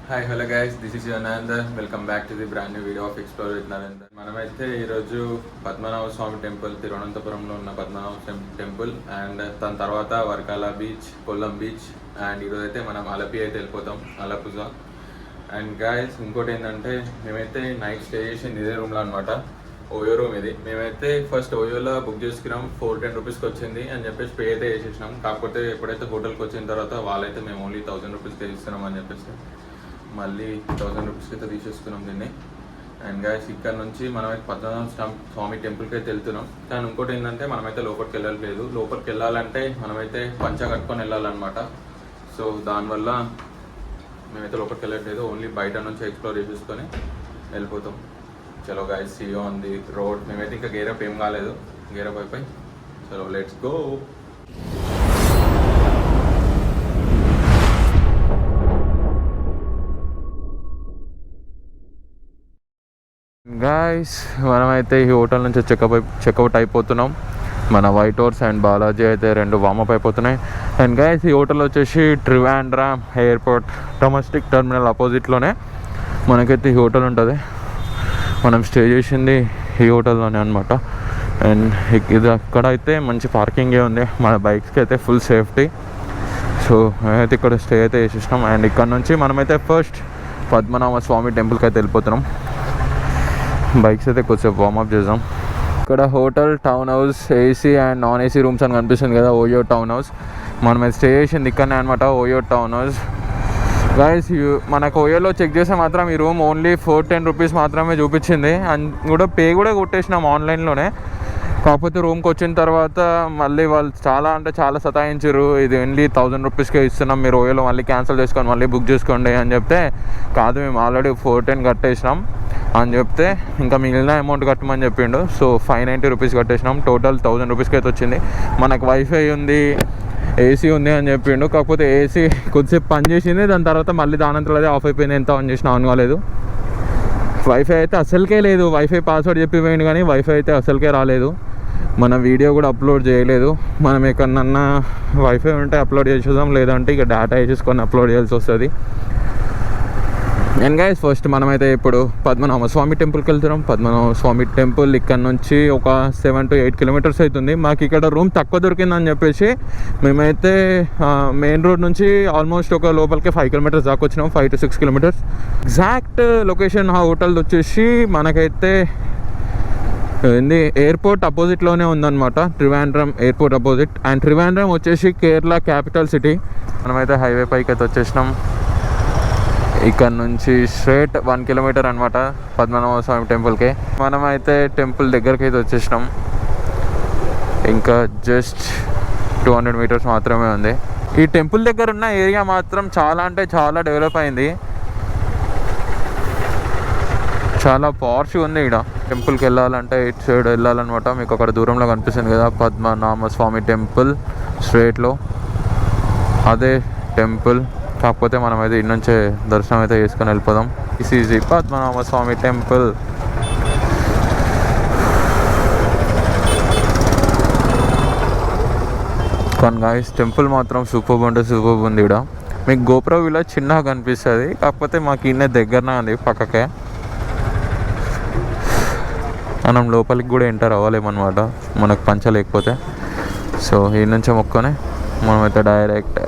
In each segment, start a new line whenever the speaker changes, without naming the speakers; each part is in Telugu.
Hi hello guys, this is your Narender. Welcome back to the brand new video of explore with Narender. మనమైతే ఈరోజు పద్మనాభ స్వామి టెంపుల్, తిరువనంతపురంలో ఉన్న పద్మనాభ టెంపుల్ అండ్ దాని తర్వాత Varkala beach, Kollam beach and ఈరోజు అయితే మనం అలపి అయితే వెళ్ళిపోతాం, అలపుజా. అండ్ గైస్ ఇంకోటి ఏంటంటే మేమైతే నైట్ స్టే చేసింది ఇదే రూమ్లో అనమాట. ఓయో రూమ్ ఇది. మేమైతే ఫస్ట్ ఓయోలో బుక్ చేసుకున్నాం, 410 రూపీస్కి వచ్చింది అని చెప్పేసి పే అయితే చేసేసినాం. కాకపోతే ఎప్పుడైతే హోటల్కి వచ్చిన తర్వాత వాళ్ళైతే మేము ఓన్లీ 1000 రూపీస్కి ఇస్తున్నాం అని చెప్పేసి మళ్ళీ 1000 రూపీస్కి అయితే తీసేసుకున్నాం దీన్ని. అండ్ గైస్ ఇక్కడ నుంచి మనమైతే పద్మనాభ స్వామి టెంపుల్కి అయితే వెళ్తున్నాం. కానీ ఇంకోటి ఏంటంటే మనమైతే లోపలికి వెళ్ళలేదు. లోపలికి వెళ్ళాలంటే మనమైతే పంచ కట్టుకొని వెళ్ళాలన్నమాట. సో దానివల్ల మేమైతే లోపలికి వెళ్ళట్లేదు, ఓన్లీ బయట నుంచి ఎక్స్ప్లోర్ చేసేసుకొని వెళ్ళిపోతాం. చలో guys, see you on the road. మేమైతే ఇంకా గేరప్ ఏం కాలేదు, గేరప్ అయిపోయి చలో లెట్స్ గో. గాయస్ మనమైతే ఈ హోటల్ నుంచి చెక్అవుట్ అయిపోతున్నాం. మన వైట్ హౌస్ అండ్ బాలాజీ అయితే రెండు వామప్ అయిపోతున్నాయి. అండ్ గాయస్ ఈ హోటల్ వచ్చేసి ట్రివాండ్రం ఎయిర్పోర్ట్ డొమెస్టిక్ టెర్మినల్ ఆపోజిట్లోనే మనకైతే ఈ హోటల్ ఉంటుంది. మనం స్టే చేసింది ఈ హోటల్లోనే అనమాట. అండ్ ఇది అక్కడ అయితే మంచి పార్కింగే ఉంది, మన బైక్స్కి అయితే ఫుల్ సేఫ్టీ. సో మేమైతే ఇక్కడ స్టే అయితే చేసేసినాం. అండ్ ఇక్కడ నుంచి మనమైతే ఫస్ట్ పద్మనాభ స్వామి టెంపుల్కి అయితే వెళ్ళిపోతున్నాం. బైక్స్ అయితే కొంచెం వార్మప్ చేద్దాం. ఇక్కడ hotel, town house, AC and non AC rooms అని కనిపిస్తుంది కదా, ఓయో టౌన్ హౌస్. మనం స్టే చేసింది ఇక్కడనే అనమాట, ఓయో టౌన్ హౌస్. గైస్ మనకు ఓయోలో చెక్ చేస్తే మాత్రం ఈ రూమ్ ఓన్లీ 410 రూపీస్ మాత్రమే చూపించింది. అండ్ కూడా పే కూడా కొట్టేసినాం ఆన్లైన్లోనే. కాకపోతే రూమ్కి వచ్చిన తర్వాత మళ్ళీ వాళ్ళు చాలా సతాయించారు. ఇది ఓన్లీ 1000 రూపీస్కే ఇస్తున్నాం, మీరు ఓయోలో మళ్ళీ క్యాన్సిల్ చేసుకొని మళ్ళీ బుక్ చేసుకోండి అని చెప్తే, కాదు మేము ఆల్రెడీ 410 కట్టేసినాం అని చెప్తే ఇంకా మిగిలిన అమౌంట్ కట్టమని చెప్పిండు. So 590 rupees కట్టేసినాం. టోటల్ 1000 రూపీస్కి అయితే వచ్చింది. మనకు వైఫై ఉంది, ఏసీ ఉంది అని చెప్పిండు. కాకపోతే ఏసీ కొద్దిసేపు పని చేసింది, దాని తర్వాత మళ్ళీ దానంతలో అదే ఆఫ్ అయిపోయింది. ఎంత ఆన్ చేసినా ఆన్ కాలేదు. వైఫై అయితే అసలుకే లేదు. వైఫై పాస్వర్డ్ చెప్పిపోయింది కానీ వైఫై అయితే అసలుకే రాలేదు. మన వీడియో కూడా అప్లోడ్ చేయలేదు. మనం ఎక్కడన్నా వైఫై ఉంటే అప్లోడ్ చేసేద్దాం, లేదంటే ఇక డేటా వేసేసుకొని అప్లోడ్ చేయాల్సి వస్తుంది. అండ్ గైస్ ఫస్ట్ మనమైతే ఇప్పుడు పద్మనాభ స్వామి టెంపుల్కి వెళ్తున్నాం. పద్మనాభ స్వామి టెంపుల్ ఇక్కడ నుంచి ఒక 7 to 8 కిలోమీటర్స్ అవుతుంది. మాకు ఇక్కడ రూమ్ తక్కువ దొరికిందని చెప్పేసి మేమైతే మెయిన్ రోడ్ నుంచి ఆల్మోస్ట్ ఒక లోపలికి 5 కిలోమీటర్స్ దాకా వచ్చినాం, 5 to 6 కిలోమీటర్స్. ఎగ్జాక్ట్ లొకేషన్ ఆ హోటల్ వచ్చేసి మనకైతే ఎయిర్పోర్ట్ అపోజిట్లోనే ఉందన్నమాట, Trivandrum airport opposite. And Trivandrum వచ్చేసి కేరళ క్యాపిటల్ సిటీ. మనమైతే హైవే పైకి అయితే వచ్చేసినాం. ఇక్కడ నుంచి స్ట్రేట్ 1 కిలోమీటర్ అనమాట పద్మనాభ స్వామి టెంపుల్కి. మనమైతే టెంపుల్ దగ్గరికి అయితే వచ్చేసినాం. ఇంకా జస్ట్ 200 మీటర్స్ మాత్రమే ఉంది. ఈ టెంపుల్ దగ్గర ఉన్న ఏరియా మాత్రం చాలా డెవలప్ అయింది, చాలా పార్ష్గా ఉంది. ఇక్కడ టెంపుల్కి వెళ్ళాలంటే ఇటు సైడ్ వెళ్ళాలన్నమాట. మీకు అక్కడ దూరంలో కనిపిస్తుంది కదా పద్మనాభ స్వామి టెంపుల్, స్ట్రేట్లో అదే టెంపుల్. కాకపోతే మనం అయితే ఇటు నుంచే దర్శనం అయితే చేసుకొని వెళ్ళిపోదాం. This is the Padmanabha Swamy temple. కానీ గాయ్స్ టెంపుల్ మాత్రం సూపర్ ఉంది. ఇక్కడ మీకు గోపుర విలా చిన్నగా కనిపిస్తుంది, కాకపోతే మాకు ఇన్నే దగ్గరనే ఉంది పక్కకే. మనం లోపలికి కూడా ఎంటర్ అవ్వలేమన్నమాట మనకు పంచలేకపోతే. సో ఈ నుంచే మొక్కనే మనమైతే డైరెక్ట్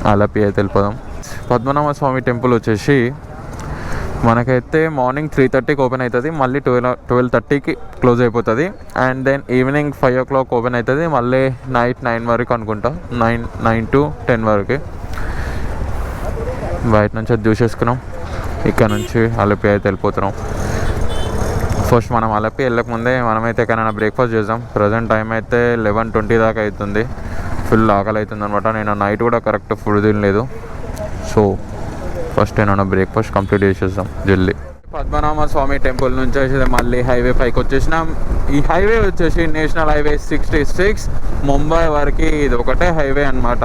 అలపి అయితే వెళ్ళిపోదాం. పద్మనాభ స్వామి టెంపుల్ వచ్చేసి మనకైతే మార్నింగ్ 3:30కి ఓపెన్ అవుతుంది, మళ్ళీ 12:30కి క్లోజ్ అయిపోతుంది. And then evening 5 o'clock open అవుతుంది, మళ్ళీ నైట్ 9 వరకు అనుకుంటా, 9 to 10 వరకు. బయట నుంచి అది చూసేసుకున్నాం. ఇక్కడ నుంచి అలపి అయితే వెళ్ళిపోతున్నాం. ఫస్ట్ మనం అలపి వెళ్ళకముందే మనమైతే ఎక్కడైనా బ్రేక్ఫాస్ట్ చేద్దాం. ప్రజెంట్ టైం అయితే 11:20 దాకా అవుతుంది. ఫుల్ ఆకలి అవుతుంది అనమాట. నేను నైట్ కూడా కరెక్ట్ ఫుడ్ తినలేదు. సో ఫస్ట్ ఏమైనా బ్రేక్ఫాస్ట్ కంప్లీట్ చేసేద్దాం జల్దీ. పద్మనాభ స్వామి టెంపుల్ నుంచి వచ్చేసి మళ్ళీ హైవే పైకి వచ్చేసినాం. ఈ హైవే వచ్చేసి నేషనల్ హైవే 66 ముంబై వరకు ఇది ఒకటే హైవే అనమాట.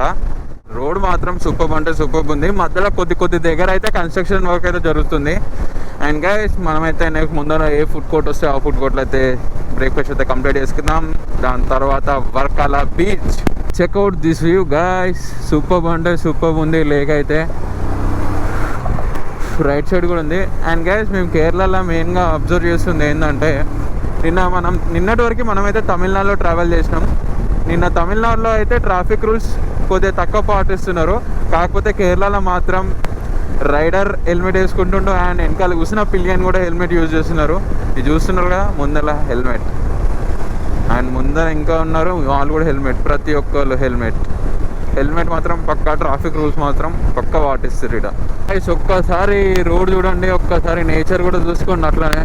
రోడ్ మాత్రం సూపర్ ఉంది. మధ్యలో కొద్ది దగ్గర అయితే కన్స్ట్రక్షన్ వర్క్ అయితే జరుగుతుంది. అండ్ గైస్ మనమైతే నెక్స్ట్ ముందర ఏ ఫుడ్ కోర్ట్ వస్తే ఆ ఫుడ్ కోర్ట్లో అయితే బ్రేక్ఫాస్ట్ అయితే కంప్లీట్ చేసుకుందాం. దాని తర్వాత Varkala beach. Checkout this view guys, super ఉంది లేక్ అయితే. రైట్ సైడ్ కూడా ఉంది. అండ్ గైస్ మేము కేరళలో మెయిన్గా అబ్జర్వ్ చేస్తుంది ఏంటంటే నిన్నటి వరకు మనమైతే తమిళనాడులో ట్రావెల్ చేసినాం. నిన్న తమిళనాడులో అయితే ట్రాఫిక్ రూల్స్ కొద్దిగా తక్కువ పాటిస్తున్నారు. కాకపోతే కేరళలో మాత్రం రైడర్ హెల్మెట్ వేసుకుంటుండు అండ్ వెనకాల కూర్చున్న పిల్లియన్ కూడా హెల్మెట్ యూజ్ చేస్తున్నారు. ఇది చూస్తున్నారు కదా, ముందర హెల్మెట్ అండ్ ముందర ఇంకా ఉన్నారు వాళ్ళు కూడా హెల్మెట్. ప్రతి ఒక్కళ్ళు హెల్మెట్ మాత్రం పక్కా, ట్రాఫిక్ రూల్స్ మాత్రం పక్కా పాటిస్తారు ఇక్కడ. ఒక్కసారి రోడ్ చూడండి, ఒక్కసారి నేచర్ కూడా చూసుకోండి. అట్లానే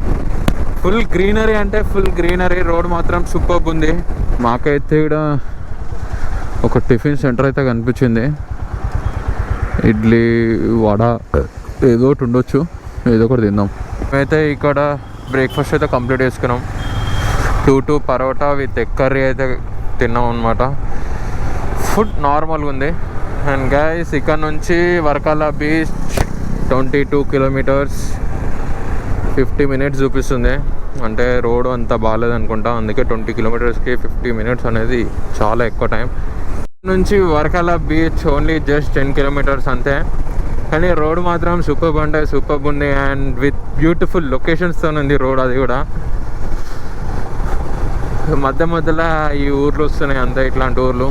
ఫుల్ గ్రీనరీ అంటే ఫుల్ గ్రీనరీ. రోడ్ మాత్రం సూపర్ ఉంది. మాకైతే ఇక్కడ ఒక టిఫిన్ సెంటర్ అయితే కనిపించింది. ఇడ్లీ వడ ఏదో ఒకటి ఉండొచ్చు, ఏదో ఒకటి తిందాం. మేమైతే ఇక్కడ బ్రేక్ఫాస్ట్ అయితే కంప్లీట్ చేసుకున్నాం. 2 పరోటా విత్ ఎగ్ కర్రీ అయితే తిన్నాం అనమాట. ఫుడ్ నార్మల్గా ఉంది. అండ్ గైస్ ఇక్కడ నుంచి వర్కల బీచ్ 22 కిలోమీటర్స్ 50 మినిట్స్ చూపిస్తుంది. అంటే రోడ్ అంత బాగాలేదు అనుకుంటా, అందుకే 20 కిలోమీటర్స్కి 50 మినిట్స్ అనేది చాలా ఎక్కువ టైం. నుంచి వర్కల బీచ్ ఓన్లీ జస్ట్ 10 కిలోమీటర్స్ అంతే. కానీ రోడ్ మాత్రం సూపర్ అంటే సూపర్ ఉంది అండ్ విత్ బ్యూటిఫుల్ లొకేషన్స్తో ఉంది రోడ్. అది కూడా మధ్యలో ఈ ఊర్లు వస్తున్నాయి అంతే, ఇట్లాంటి ఊర్లు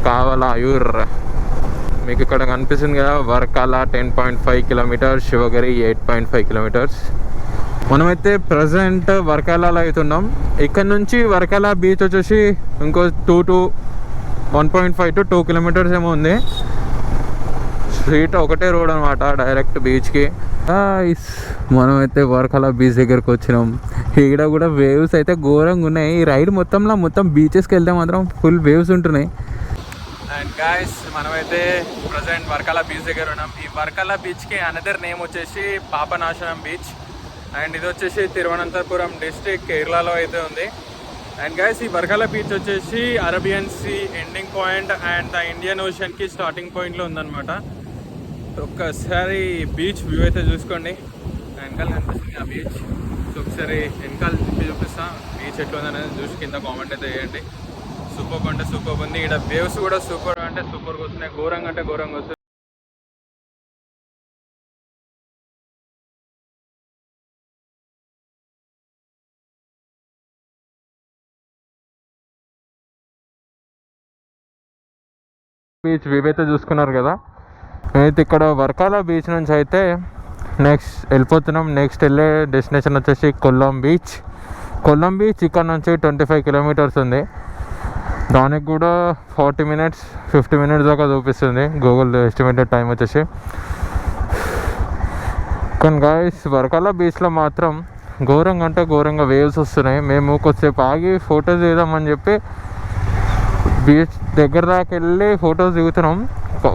కావాలా యూర్. మీకు ఇక్కడ కనిపిస్తుంది కదా వర్కల 10.5 కిలోమీటర్స్, శివగిరి 8.5 కిలోమీటర్స్. మనమైతే ప్రజెంట్ వర్కలలో అవుతున్నాం. ఇక్కడ నుంచి వర్కల బీచ్ వచ్చేసి ఇంకో 1.5 to 2 కిలోమీటర్స్ ఏమో ఉంది. స్ట్రీట్ ఒకటే రోడ్ అనమాట డైరెక్ట్ బీచ్కి. మనమైతే వర్కల బీచ్ దగ్గరకు వచ్చినాం. ఇక్కడ కూడా వేవ్స్ అయితే ఘోరంగా ఉన్నాయి. ఈ రైడ్ మొత్తం బీచెస్కి వెళ్తే మాత్రం ఫుల్ వేవ్స్ ఉంటున్నాయి. అండ్ గాయస్ మనమైతే ప్రజెంట్ వర్కల బీచ్ దగ్గర ఉన్నాం. ఈ వర్కల బీచ్కి అనదర్ నేమ్ వచ్చేసి పాపనాశనం బీచ్. అండ్ ఇది వచ్చేసి తిరువనంతపురం డిస్ట్రిక్ట్ కేరళలో అయితే ఉంది. అండ్ గైస్ ఈ వర్కల బీచ్ వచ్చేసి Arabian sea ending point and the Indian ఓషన్కి స్టార్టింగ్ పాయింట్లో ఉందన్నమాట. ఒక్కసారి బీచ్ వ్యూ అయితే చూసుకోండి. వెనకాల కనిపిస్తుంది ఆ బీచ్. సో ఒకసారి వెనకాల తిప్పి చూపిస్తా బీచ్ ఎట్లా ఉందనేది చూసి కింద కామెంట్ అయితే చేయండి. సూపర్ అంటే సూపర్ ఉంది. ఇక్కడ వేవ్స్ కూడా సూపర్ అంటే సూపర్గా వస్తున్నాయి, ఘోరంగా అంటే ఘోరంగా వస్తుంది. బీచ్ వ్యూ అయితే చూసుకున్నారు కదా. అయితే ఇక్కడ వర్కల బీచ్ నుంచి అయితే నెక్స్ట్ వెళ్ళిపోతున్నాం. నెక్స్ట్ వెళ్ళే డెస్టినేషన్ వచ్చేసి కొల్లం బీచ్. ఇక్కడ నుంచి 25 కిలోమీటర్స్ ఉంది. దానికి కూడా 40 మినిట్స్ 50 మినిట్స్ దాకా చూపిస్తుంది గూగుల్ ఎస్టిమేటెడ్ టైం వచ్చేసి. కానీ గాయస్ వర్కల బీచ్లో మాత్రం ఘోరంగా అంటే ఘోరంగా వేవ్స్ వస్తున్నాయి. మేము కొద్దిసేపు ఆగి ఫొటోస్ దిగుదామని చెప్పి బీచ్ దగ్గర దాకా వెళ్ళి ఫొటోస్ దిగుతున్నాం.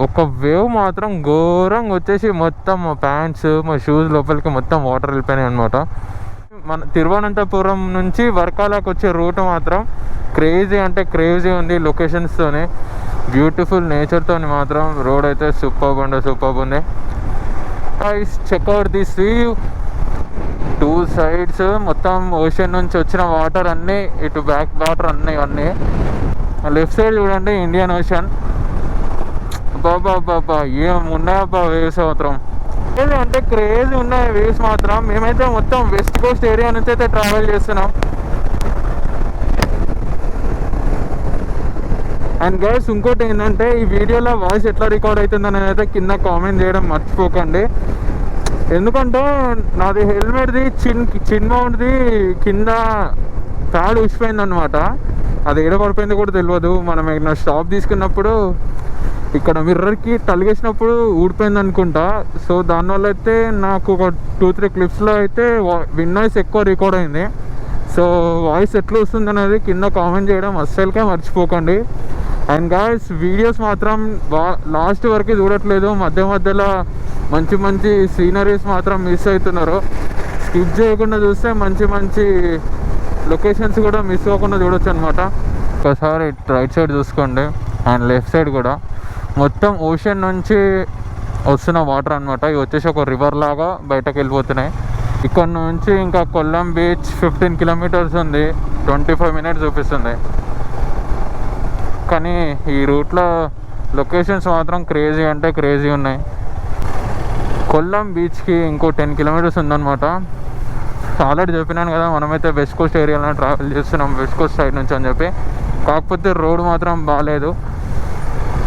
ఒక వేవ్ మాత్రం ఘోరంగా వచ్చేసి మొత్తం మా ప్యాంట్స్ మా షూస్ లోపలికి మొత్తం వాటర్ వెళ్ళిపోయినాయి అనమాట. మన తిరువనంతపురం నుంచి వర్కలకు వచ్చే రూట్ మాత్రం క్రేజీ అంటే క్రేజీ ఉంది. లొకేషన్స్తోనే బ్యూటిఫుల్ నేచర్తో మాత్రం రోడ్ అయితే సూపర్ ఉంది. Checkout this view. 2 సైడ్స్ మొత్తం ఓషన్ నుంచి వచ్చిన వాటర్ అన్నీ, ఇటు బ్యాక్ వాటర్ అన్నీ. లెఫ్ట్ సైడ్ చూడండి ఇండియన్ ఓషన్. బాబా ఏం ఉన్నాయబ్బా వేవ్స్ మాత్రం అంటే క్రేజీ ఉన్నాయి వేవ్స్ మాత్రం. మేమైతే మొత్తం వెస్ట్ కోస్ట్ ఏరియా నుంచి అయితే ట్రావెల్ చేస్తున్నాం. అండ్ గైస్ ఇంకోటి ఏంటంటే ఈ వీడియోలో వాయిస్ ఎట్లా రికార్డ్ అవుతుందని అయితే కింద కామెంట్ చేయడం మర్చిపోకండి. ఎందుకంటే నాది హెల్మెట్ది చిన్ మౌంట్ది కింద ప్యాడ్ ఊసిపోయింది అనమాట. అది ఏడ పడిపోయింది కూడా తెలియదు. మనం ఏదైనా స్టాప్ తీసుకున్నప్పుడు ఇక్కడ మిర్రర్కి తలిగేసినప్పుడు ఊడిపోయింది అనుకుంటా. సో దానివల్ల అయితే నాకు ఒక 2-3 క్లిప్స్లో అయితే విన్ వాయిస్ ఎక్కువ రికార్డ్ అయింది. సో వాయిస్ ఎట్లా వస్తుంది అనేది కింద కామెంట్ చేయడం అస్సలుకే మర్చిపోకండి. అండ్ గాయ్స్ వీడియోస్ మాత్రం లాస్ట్ వరకు చూడట్లేదు, మధ్యలో మంచి సీనరీస్ మాత్రం మిస్ అవుతున్నారు. స్కిప్ చేయకుండా చూస్తే మంచి లొకేషన్స్ కూడా మిస్ అవ్వకుండా చూడొచ్చు అనమాట. ఒకసారి రైట్ సైడ్ చూసుకోండి అండ్ లెఫ్ట్ సైడ్ కూడా మొత్తం ఓషన్ నుంచి వస్తున్న వాటర్ అనమాట. ఇవి వచ్చేసి ఒక రివర్ లాగా బయటకు వెళ్ళిపోతున్నాయి. ఇక్కడ నుంచి ఇంకా కొల్లం బీచ్ 15 కిలోమీటర్స్ ఉంది, 25 మినిట్స్ చూపిస్తుంది. కానీ ఈ రూట్లో లొకేషన్స్ మాత్రం క్రేజీ అంటే క్రేజీ ఉన్నాయి. కొల్లం బీచ్కి ఇంకో 10 కిలోమీటర్స్ ఉందన్నమాట. ఆల్రెడీ చెప్పినాను కదా, మనమైతే వెస్ట్ కోస్ట్ ఏరియాలో ట్రావెల్ చేస్తున్నాం, వెస్ట్ కోస్ట్ సైడ్ నుంచి అని చెప్పి. కాకపోతే రోడ్ మాత్రం బాగాలేదు,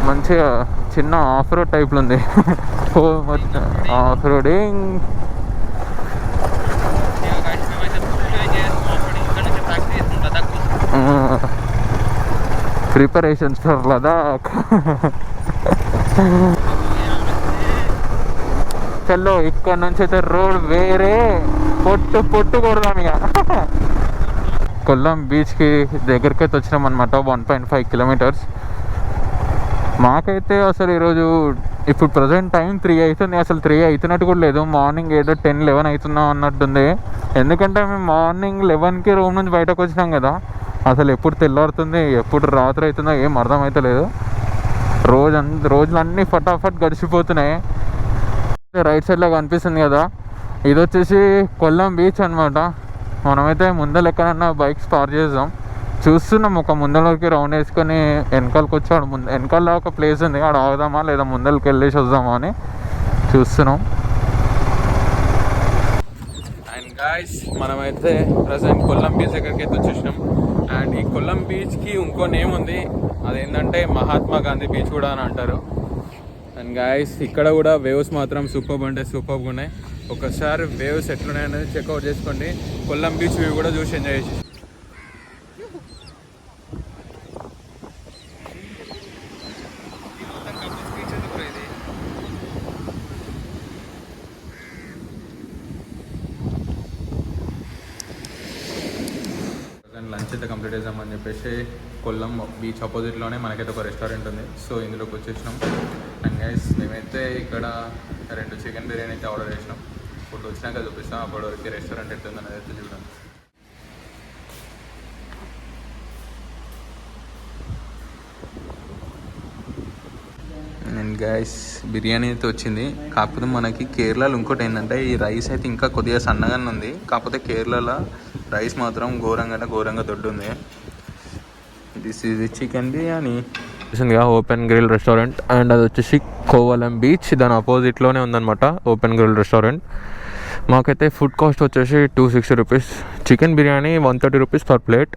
మంచిగా చిన్న ఆఫ్ రోడ్ టైప్లో ఉంది. Off roading preparations for Ladakh. చల్లో ఇక్కడ నుంచి అయితే రోడ్ వేరే, పొట్టు కొడదాం ఇక. కొల్లం బీచ్కి దగ్గరికి అయితే వచ్చినాం అనమాట, 1.5 కిలోమీటర్స్. మాకైతే అసలు ఈరోజు ఇప్పుడు ప్రజెంట్ టైం 3 అవుతుంది, అసలు 3 అవుతున్నట్టు కూడా లేదు. మార్నింగ్ ఏదో 10-11 అవుతున్నాం అన్నట్టుంది. ఎందుకంటే మేము మార్నింగ్ 11కి రూమ్ నుంచి బయటకు వచ్చినాం కదా, అసలు ఎప్పుడు తెల్లారుతుంది ఎప్పుడు రాత్రి అవుతుందో ఏం అర్థమవుతలేదు. రోజులన్నీ ఫటాఫట్ గడిచిపోతున్నాయి. రైట్ సైడ్లో కనిపిస్తుంది కదా, ఇది వచ్చేసి కొల్లం బీచ్ అనమాట. మనమైతే ముందర ఎక్కడన్నా బైక్స్ పార్క్ చేద్దాం చూస్తున్నాం. ఒక ముందరకి రౌండ్ వేసుకొని వెనకాలకి వచ్చాడు. వెనకాల ఒక ప్లేస్ ఉంది, ఆడ ఆగుదామా లేదా ముందరకి వెళ్ళేసి వద్దామా అని చూస్తున్నాం. అండ్ గాయ్స్, మనమైతే ప్రజెంట్ కొల్లం బీచ్ దగ్గరికి అయితే వచ్చేసినాం. అండ్ ఈ కొల్లం బీచ్కి ఇంకో నేమ్ ఉంది, అదేంటంటే మహాత్మా గాంధీ బీచ్ కూడా అని అంటారు. అండ్ గాయ్స్, ఇక్కడ కూడా వేవ్స్ మాత్రం సూపర్బ్ అంటే సూపర్గా ఉన్నాయి. ఒకసారి వేవ్స్ ఎట్లున్నాయనేది చెక్అవుట్ చేసుకోండి. కొల్లం బీచ్ వ్యూ కూడా చూసి ఎంజాయ్ చేసి. లంచ్ అయితే కంప్లీట్ చేద్దామని చెప్పేసి కొల్లం బీచ్ ఆపోజిట్లోనే మనకైతే ఒక రెస్టారెంట్ ఉంది, సో ఇందులోకి వచ్చేసినాం. అండ్ గైస్, మేమైతే ఇక్కడ 2 చికెన్ బిర్యానీ అయితే ఆర్డర్ చేసినాం. ఫుడ్ వచ్చినాక చూపిస్తాం, అప్పటి వరకు రెస్టారెంట్ ఎట్టుంది అనేది అయితే చూడండి. అండ్ గైస్, బిర్యానీ అయితే వచ్చింది. కాకపోతే మనకి కేరళలో ఇంకోటి ఏంటంటే, ఈ రైస్ అయితే ఇంకా కొద్దిగా సన్నగానే ఉంది. కాకపోతే కేరళలో రైస్ మాత్రం ఘోరంగా దొడ్డు ఉంది. This is chicken biryani. Open grill restaurant, and అది వచ్చేసి కోవలం బీచ్ దాని ఆపోజిట్లోనే ఉందన్నమాట ఓపెన్ గ్రిల్ రెస్టారెంట్. మాకైతే ఫుడ్ కాస్ట్ వచ్చేసి 260 rupees. Chicken biryani 130 rupees per plate,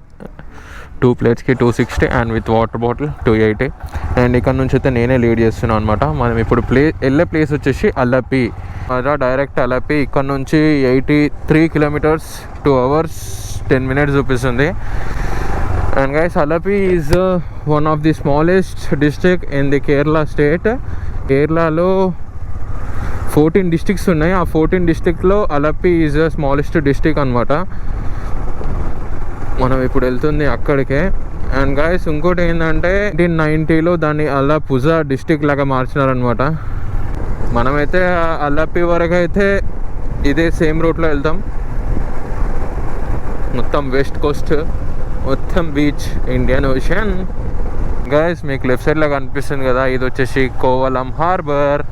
2 ప్లేట్స్కి 260, and with water bottle 280. And ఇక్కడ నుంచి అయితే నేనే లీడ్ చేస్తున్నాను అనమాట. మనం ఇప్పుడు వెళ్ళే ప్లేస్ వచ్చేసి అలపి. డైరెక్ట్ అలపి ఇక్కడ నుంచి 83 కిలోమీటర్స్, 2 hours 10 minutes చూపిస్తుంది. And guys, Alleppey is one of the smallest district in the Kerala state. కేరళలో 14 డిస్ట్రిక్ట్స్ ఉన్నాయి. ఆ 14 డిస్ట్రిక్ట్లో Alleppey is the smallest district అనమాట. మనం ఇప్పుడు వెళ్తుంది అక్కడికే. అండ్ గైస్, ఇంకోటి ఏంటంటే 1990లో దాన్ని అలపుజా డిస్ట్రిక్ట్ లాగా మార్చినారనమాట. మనమైతే అలపి వరకు అయితే ఇదే సేమ్ రూట్లో వెళ్తాం. మొత్తం వెస్ట్ కోస్ట్, మొత్తం బీచ్, ఇండియన్ ఓషన్. గైస్, మీకు లెఫ్ట్ సైడ్లో కనిపిస్తుంది కదా, ఇది వచ్చేసి కోవలం హార్బర్.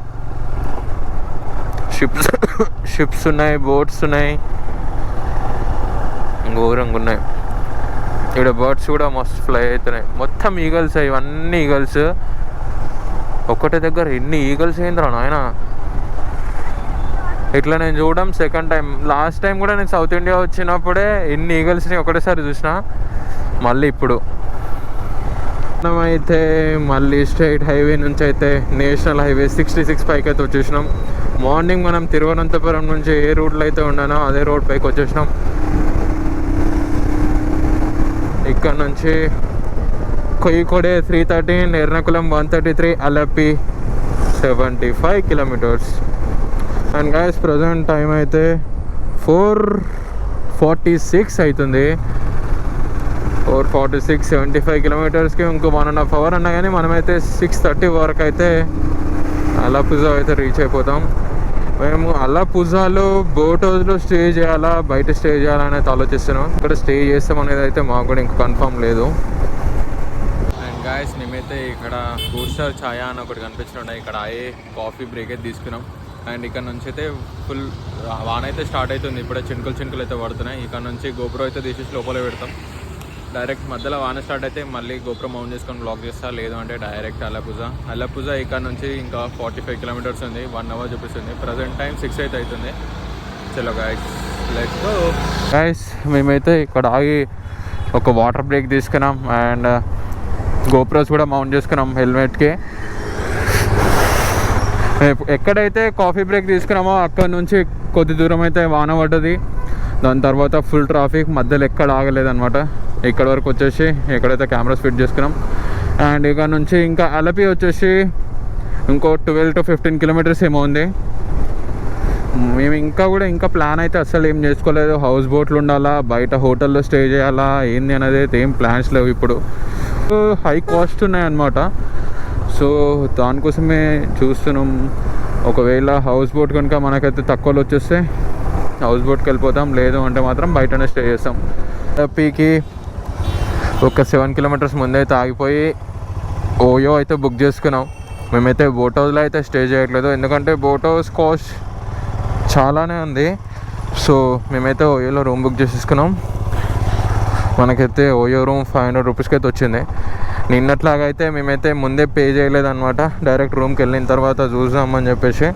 షిప్స్ ఉన్నాయి, బోట్స్ ఉన్నాయి, ఘోరంగా ఉన్నాయి. ఇక్కడ బర్డ్స్ కూడా మస్తు ఫ్లై అవుతున్నాయి. మొత్తం ఈగల్స్, ఇవన్నీ ఈగల్స్. ఒక్కటే దగ్గర ఎన్ని ఈగల్స్ అయిందిరా నాయన. ఇట్లా నేను చూడడం సెకండ్ టైం. లాస్ట్ టైం కూడా నేను సౌత్ ఇండియా వచ్చినప్పుడే ఇన్ని ఈగల్స్ని ఒకటేసారి చూసిన. మళ్ళీ ఇప్పుడు మనమైతే మళ్ళీ స్టేట్ హైవే నుంచి అయితే నేషనల్ హైవే 66 పైకి అయితే వచ్చేసినాం. మార్నింగ్ మనం తిరువనంతపురం నుంచి ఏ రూట్లో అయితే ఉన్నానో అదే రోడ్ పైకి వచ్చేసినాం. ఇక్కడ నుంచి కొయ్యికోడే 313, Ernakulam 133, Alleppey 75 kilometres. And guys, present time అయితే 4:46 అవుతుంది. 4:46, 75 కిలోమీటర్స్కి ఇంకో 1.5 hours అన్నా కానీ మనమైతే 6:30 వరకు అయితే అలపుజా అయితే రీచ్ అయిపోతాం. మేము అలపుజాలో బోట్ హౌస్లో స్టే చేయాలా, బయట స్టే చేయాలా అనేది ఆలోచిస్తున్నాం. ఇక్కడ స్టే చేస్తాం అనేది అయితే మాకు కూడా ఇంకా కన్ఫర్మ్ లేదు. అండ్ గాయస్, మేమైతే ఇక్కడ బూస్టర్ ఛాయ అని ఒకటి కనిపించినాయి. ఇక్కడ అయ్యే కాఫీ బ్రేక్ అయితే తీసుకున్నాం. అండ్ ఇక్కడ నుంచి అయితే ఫుల్ వాన అయితే స్టార్ట్ అవుతుంది. ఇప్పుడే చినుకులు అయితే పడుతున్నాయి. ఇక్కడ నుంచి గోపురం అయితే తీసేసి లోపల పెడతాం. డైరెక్ట్ మధ్యలో వాన స్టార్ట్ అయితే మళ్ళీ గోప్రో మౌంట్ చేసుకొని బ్లాక్ చేస్తా, లేదు అంటే డైరెక్ట్ అలపుజా ఇక్కడ నుంచి ఇంకా 45 కిలోమీటర్స్ ఉంది, 1 అవర్ చూపిస్తుంది. ప్రజెంట్ టైం 6 అయితే అవుతుంది. చలో గైస్ లెట్స్ గో. గైస్ మేమైతే ఇక్కడ ఆగి ఒక వాటర్ బ్రేక్ తీసుకున్నాం అండ్ గోప్రోస్ కూడా మౌంట్ చేసుకున్నాం హెల్మెట్కి. ఎక్కడైతే కాఫీ బ్రేక్ తీసుకున్నామో అక్కడ నుంచి కొద్ది దూరం అయితే వాన పడ్డది. దాని తర్వాత ఫుల్ ట్రాఫిక్, మధ్యలో ఎక్కడ ఆగలేదన్నమాట. ఇక్కడ వరకు వచ్చేసి ఎక్కడైతే కెమెరాస్ ఫిట్ చేసుకున్నాం. అండ్ ఇక్కడ నుంచి ఇంకా అలపి వచ్చేసి ఇంకో 12 to 15 కిలోమీటర్స్ ఏమో ఉంది. మేము ఇంకా ప్లాన్ అయితే అస్సలు ఏం చేసుకోలేదు. హౌస్ బోట్లు ఉండాలా, బయట హోటల్లో స్టే చేయాలా, ఏంది అనేది అయితే ఏం ప్లాన్స్ లేవు. ఇప్పుడు హై కాస్ట్ ఉన్నాయన్నమాట. సో దానికోసమే చూస్తున్నాం. ఒకవేళ హౌస్ బోట్ కనుక మనకైతే తక్కువలో వచ్చేస్తే హౌస్ బోట్కి వెళ్ళిపోతాం, లేదు అంటే మాత్రం బయటనే స్టే చేస్తాం. పీకి ఒక 7 కిలోమీటర్స్ ముందే అయితే ఆగిపోయి ఓయో అయితే బుక్ చేసుకున్నాం. మేమైతే బోట్ హౌస్లో అయితే స్టే చేయట్లేదు, ఎందుకంటే బోట్ హౌస్ కాస్ట్ చాలానే ఉంది. సో మేమైతే ఓయోలో రూమ్ బుక్ చేసేసుకున్నాం. మనకైతే ఓయో రూమ్ 500 రూపీస్కి అయితే వచ్చింది. నిన్నట్లాగా అయితే మేమైతే ముందే పే చేయలేదన్నమాట. డైరెక్ట్ రూమ్కి వెళ్ళిన తర్వాత చూద్దామని చెప్పేసి.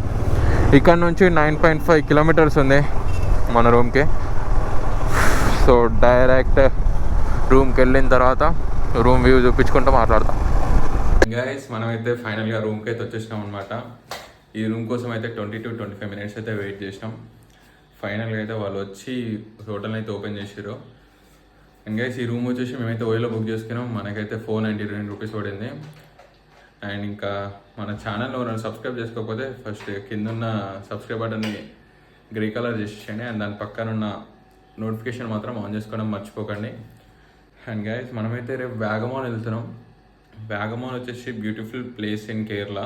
ఇక్కడ నుంచి 9.5 కిలోమీటర్స్ ఉంది మన రూమ్కి. సో డైరెక్ట్ రూమ్కి వెళ్ళిన తర్వాత రూమ్ వ్యూ చూపించుకుంటూ మాట్లాడతాం. గైస్ మనమైతే ఫైనల్గా రూమ్కి అయితే వచ్చేసినాం అనమాట. ఈ రూమ్ కోసం అయితే 20 to 25 మినిట్స్ అయితే వెయిట్ చేసినాం. ఫైనల్గా అయితే వాళ్ళు వచ్చి హోటల్ని అయితే ఓపెన్ చేసారు. అండ్ గైస్ ఈ రూమ్ వచ్చేసి మేమైతే ఓయోలో బుక్ చేసుకున్నాం. మనకైతే 499 రూపీస్ పడింది. అండ్ ఇంకా మన ఛానల్లో సబ్స్క్రైబ్ చేసుకోకపోతే ఫస్ట్ కిందున్న సబ్స్క్రైబ్ బటన్ని గ్రే కలర్ చేసేయండి. అండ్ దాని పక్కన ఉన్న నోటిఫికేషన్ మాత్రం ఆన్ చేసుకోవడం మర్చిపోకండి. అండ్ గైస్ మనమైతే రేపు వాగమాన్ వెళ్తున్నాం. వాగమాన్ వచ్చేసి beautiful place in Kerala.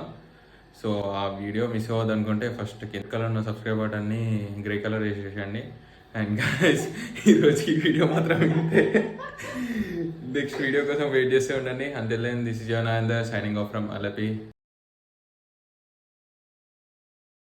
So ఆ వీడియో మిస్ అవ్వద్దు అనుకుంటే ఫస్ట్ కింద కలర్ ఉన్న సబ్స్క్రైబ్ బటన్ని గ్రే కలర్ చేసేసండి. అండ్ గైస్ ఈరోజు ఈ వీడియో మాత్రం ఇంతే. నెక్స్ట్ వీడియో కోసం వెయిట్ చేస్తూ ఉండండి. అంతేలేని దిస్ ఇస్ యువర్ నాయందర్ సైనింగ్ ఆఫ్ ఫ్రమ్ అలపి.